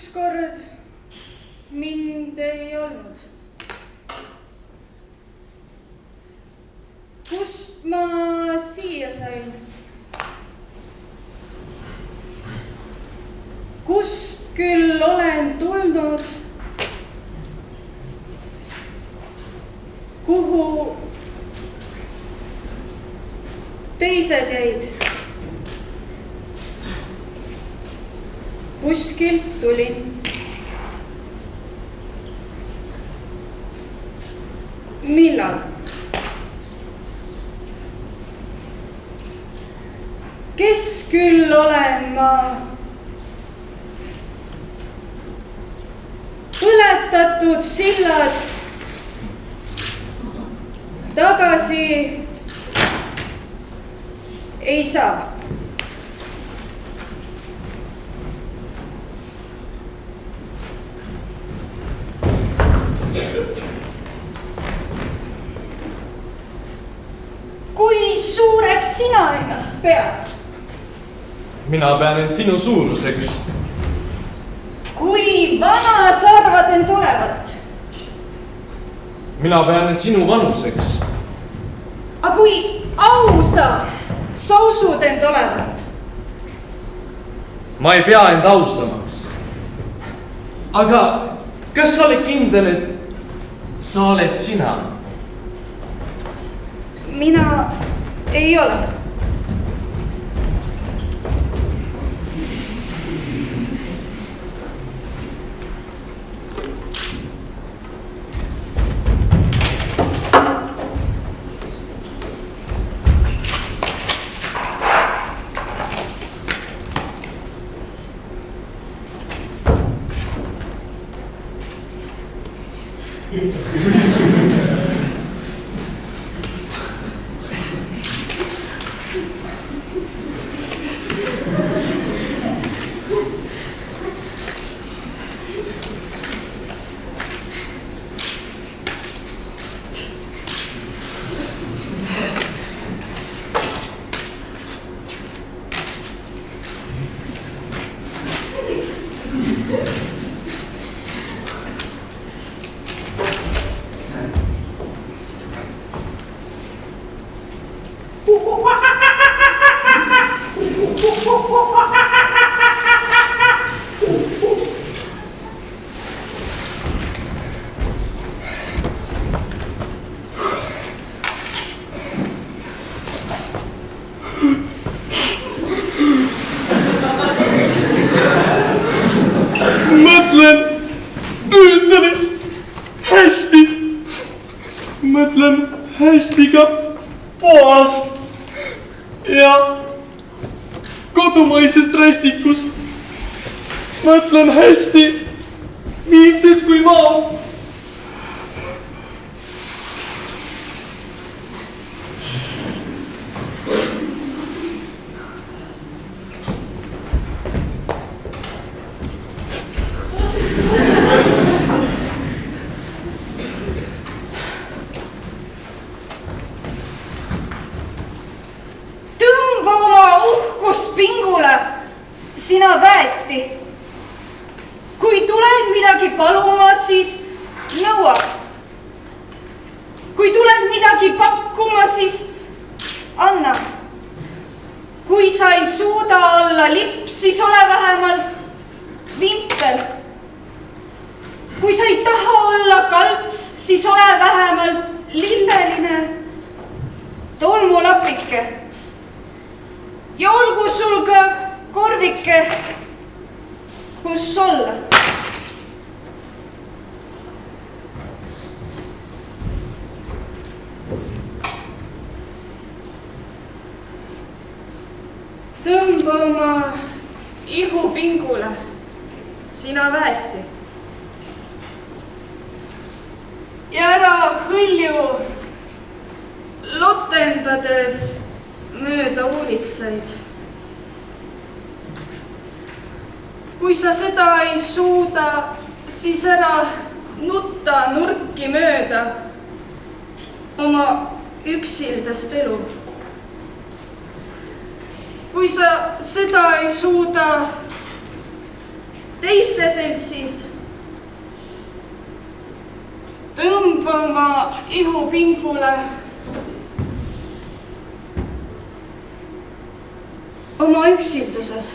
Ükskord mind ei olnud. Kust ma siia sain? Kust küll olen tulnud? Kuhu teised jäid? Kuskilt tulin. Millal? Kes küll olen ma? Põletatud sillad tagasi ei saa. Kui suureks sina ennast pead? Mina pean end sinu suuruseks. Kui vana sa arvad end olevat? Mina pean end sinu vanuseks. Aga kui ausa sa usud end olevat? Ma ei pea end ausamaks. Aga kas sa oled kindel, et sa oled sina? Mina ei ole. Mõtlen hästi ka poast ja kodumaisest rästikust. Mõtlen hästi viimses kui maast. Pingule sina väeti. Kui tuled midagi paluma, siis nõua. Kui tuled midagi pakkuma, siis anna. Kui sa ei suuda olla lipp, siis ole vähemalt vimpel. Kui sa ei taha olla kalts, siis ole vähemalt lilleline tolmulapike. Ja olgu sul ka korvike, kus olla. Tõmba oma ihu pingule, sina väeti. Ja ära hõlju lotendades mööda uulitsaid. Kui sa seda ei suuda, siis ära nutta nurki mööda oma üksildast elu. Kui sa seda ei suuda, teiste seltsis. Tõmba oma ihu pingule. Oma üksilduses.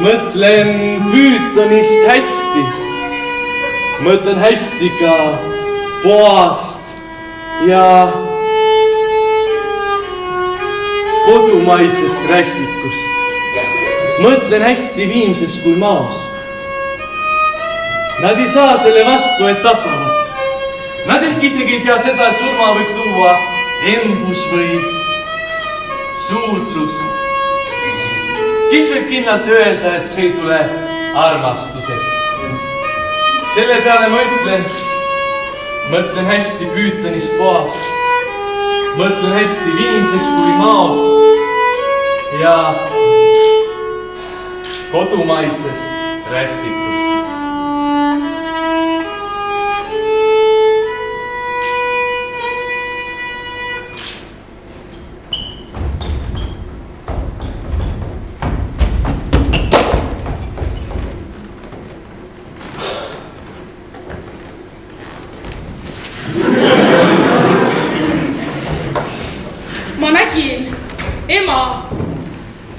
Mõtlen Püütonist hästi. Mõtlen hästi ka poast ja kodumaisest rästikust. Mõtlen hästi Viimsest kui maost. Nad ei saa selle vastu, et tapavad. Nad ehk isegi ei tea seda, et surma võib tuua embus või suudlus. Kes võib kindlalt öelda, et see ei tule armastusest? Selle peale mõtlen hästi Püütonist poast. Mõtlen hästi Viimsest kui maost ja kodumaisest rästikust.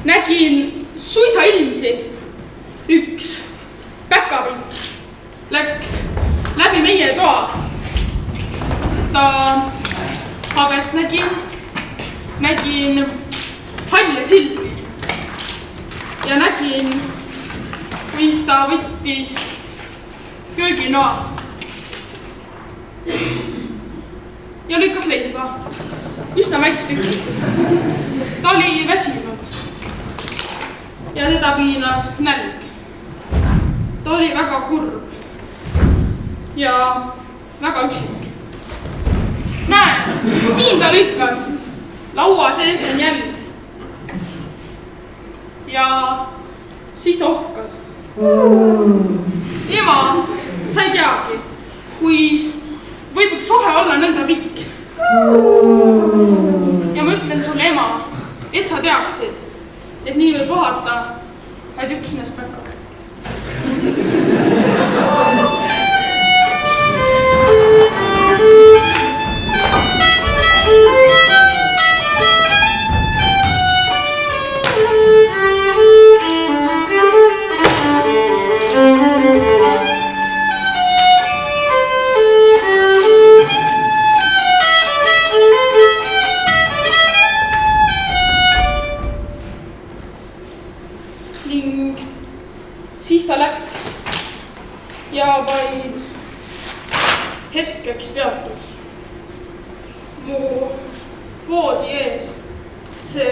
Nägin suisa ilmsi. Üks päkapikk läks läbi meie toa. Ta habet nägin halle silmi ja nägin, kuis ta võttis kööginoa ja lükkas leiba üsna väikestüki. Ta oli väsinud ja teda piinas nälg. Ta oli väga kurb ja väga üksik. Näe, siin ta lükkas. Laua sees on jälg. Ja siis ta ohkas. Ema, sa ei teagi, kuis võib üks sohe olla nõnda pikk. Ja ma ütlen sulle, ema, et sa teaksid, et nii võib ohata vaid üksnes päkapikk. Ning siis ta läks ja vaid hetkeks peatus mu voodi ees see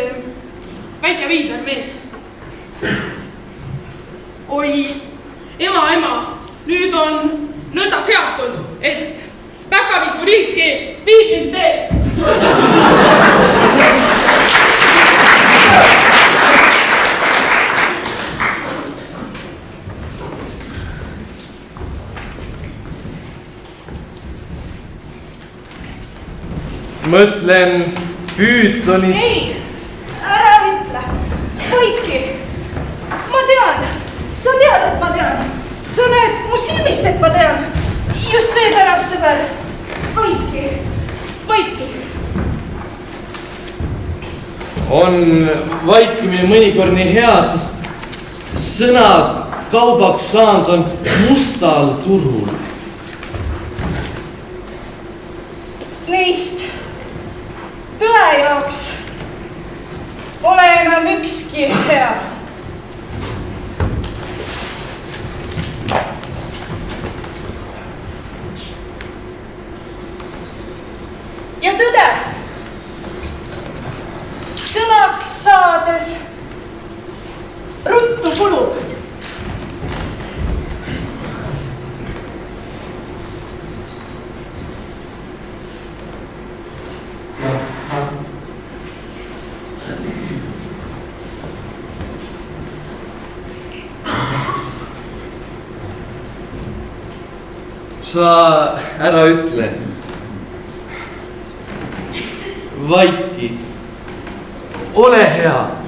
väike viider mees. Oi, ema, nüüd on nõnda seatud, et päkapiku riiki viib mind teed. Mõtlen Püütonist. Ei, ära ütle. Vaiki. Ma tean. Sa tead, et ma tean. Sa näed mu silmist, et ma tean. Just seepärast, sõber. Vaiki. on vaikimine mõnikord nii hea, sest sõnad kaubaks saanud on mustal turul. Neist tõe jaoks pole enam ükski hea. Ja tõde sõnaks saades ruttu kulub. Sa ära ütle. Vaiki. Ole hea.